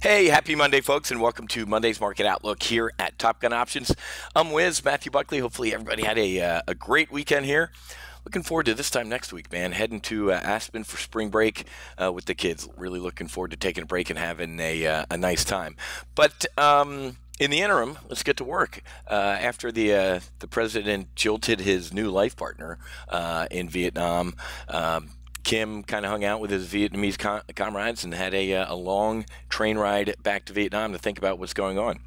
Hey, happy Monday, folks, and welcome to Monday's Market Outlook here at Top Gun Options. I'm Wiz, Matthew Buckley. Hopefully everybody had a great weekend here. Looking forward to this time next week, man. Heading to Aspen for spring break with the kids. Really looking forward to taking a break and having a nice time. But in the interim, let's get to work. After the president jilted his new life partner in Vietnam, Kim kind of hung out with his Vietnamese comrades and had a long train ride back to Vietnam to think about what's going on.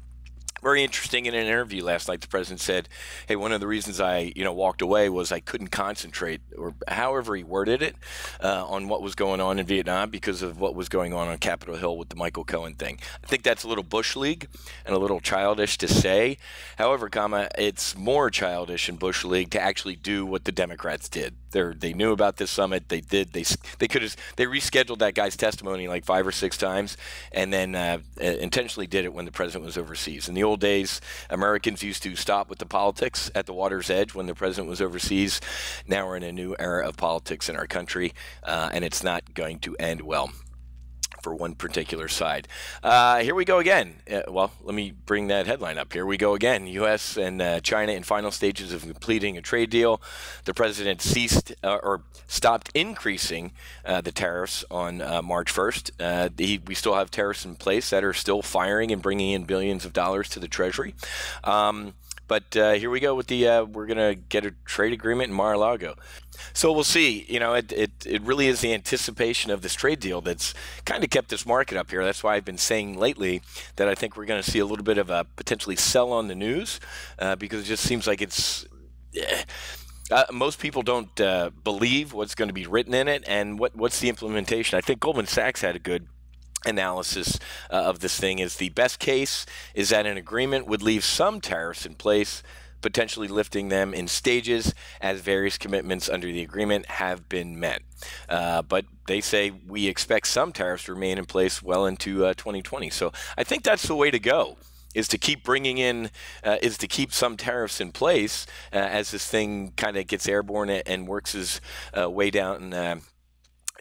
Very interesting. In an interview last night, the president said, "Hey, one of the reasons I, walked away was I couldn't concentrate," or however he worded it, on what was going on in Vietnam because of what was going on Capitol Hill with the Michael Cohen thing. I think that's a little Bush League and a little childish to say. However, it's more childish and Bush League to actually do what the Democrats did. They knew about this summit. They rescheduled that guy's testimony like 5 or 6 times, and then intentionally did it when the president was overseas. In the old days, Americans used to stop with the politics at the water's edge when the president was overseas. Now we're in a new era of politics in our country, and it's not going to end well for one particular side. Here we go again. Well, let me bring that headline up. Here we go again. U.S. and China in final stages of completing a trade deal. The president stopped increasing the tariffs on March 1st. We still have tariffs in place that are still firing and bringing in billions of dollars to the Treasury. But here we go with we're going to get a trade agreement in Mar-a-Lago. So we'll see. It really is the anticipation of this trade deal that's kind of kept this market up here. That's why I've been saying lately that I think we're going to see a little bit of a potentially sell on the news because it just seems like it's most people don't believe what's going to be written in it and what's the implementation. I think Goldman Sachs had a good analysis of this thing. Is the best case is that an agreement would leave some tariffs in place, potentially lifting them in stages as various commitments under the agreement have been met. But they say we expect some tariffs to remain in place well into 2020. So I think that's the way to go, is to keep keep some tariffs in place as this thing kind of gets airborne and works its way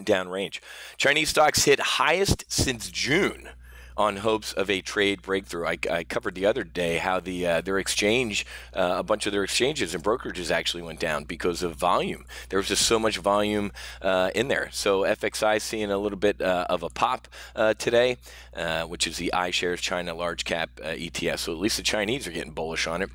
downrange. Chinese stocks hit highest since June on hopes of a trade breakthrough. I covered the other day how their exchange, a bunch of their exchanges and brokerages actually went down because of volume. There was just so much volume in there. So FXI seeing a little bit of a pop today, which is the iShares China Large Cap ETF. So at least the Chinese are getting bullish on it.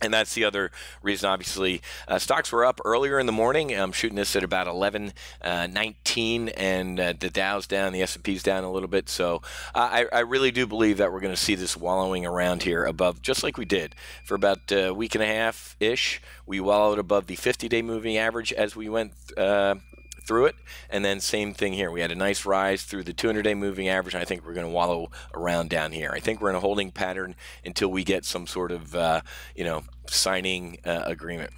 And that's the other reason, obviously. Stocks were up earlier in the morning. I'm shooting this at about 11:19, and the Dow's down, the S&P's down a little bit. So I really do believe that we're going to see this wallowing around here above, just like we did for about a week and a half-ish. We wallowed above the 50-day moving average as we went through it, and then same thing here. We had a nice rise through the 200-day moving average, and I think we're going to wallow around down here. I think we're in a holding pattern until we get some sort of signing agreement.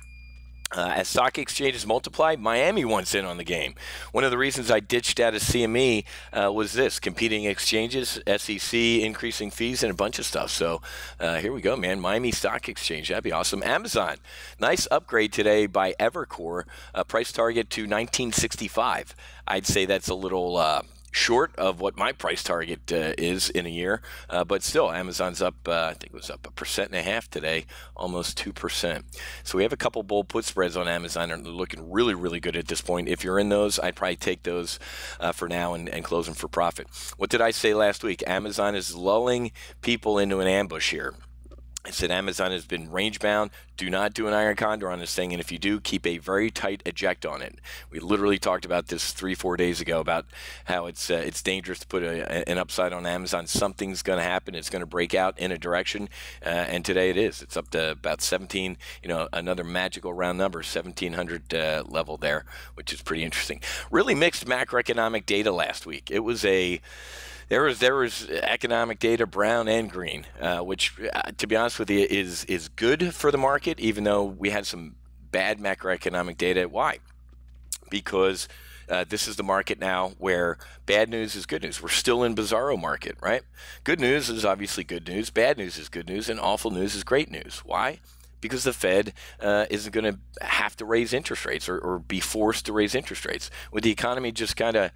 As stock exchanges multiply, Miami wants in on the game. One of the reasons I ditched out of CME was this: competing exchanges, SEC increasing fees, and a bunch of stuff. So here we go, man. Miami Stock Exchange, that'd be awesome. Amazon, nice upgrade today by Evercore, price target to 1965. I'd say that's a little short of what my price target is in a year, but still, Amazon's up, I think it was up 1.5% today, almost 2%. So we have a couple bull put spreads on Amazon, and they're looking really, really good at this point. If you're in those, I'd probably take those for now and close them for profit. What did I say last week? Amazon is lulling people into an ambush here. I said Amazon has been range bound. Do not do an iron condor on this thing, and if you do, keep a very tight eject on it. We literally talked about this 3-4 days ago about how it's dangerous to put an upside on Amazon. Something's going to happen. It's going to break out in a direction, and today it is. It's up to about 17. Another magical round number, 1700 level there, which is pretty interesting. Really mixed macroeconomic data last week. It was There was economic data, brown and green, which, to be honest with you, is good for the market, even though we had some bad macroeconomic data. Why? Because this is the market now where bad news is good news. We're still in bizarro market, right? Good news is obviously good news. Bad news is good news, and awful news is great news. Why? because the Fed isn't going to have to raise interest rates or be forced to raise interest rates. With the economy just kind of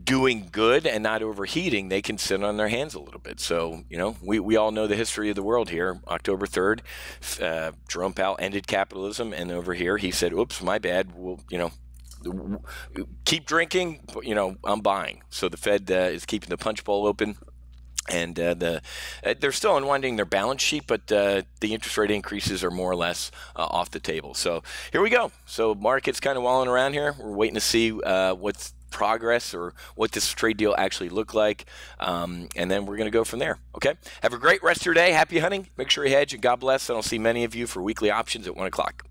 doing good and not overheating, they can sit on their hands a little bit. So, we all know the history of the world here. October 3rd, Jerome Powell ended capitalism, and over here he said, oops, my bad. Well, keep drinking, but, I'm buying. So the Fed is keeping the punch bowl open. And they're still unwinding their balance sheet, but the interest rate increases are more or less off the table. So here we go. So market's kind of walling around here. We're waiting to see what's progress or what this trade deal actually look like, and then we're going to go from there. Okay. Have a great rest of your day. Happy hunting. Make sure you hedge, and God bless. And I'll see many of you for weekly options at 1 o'clock.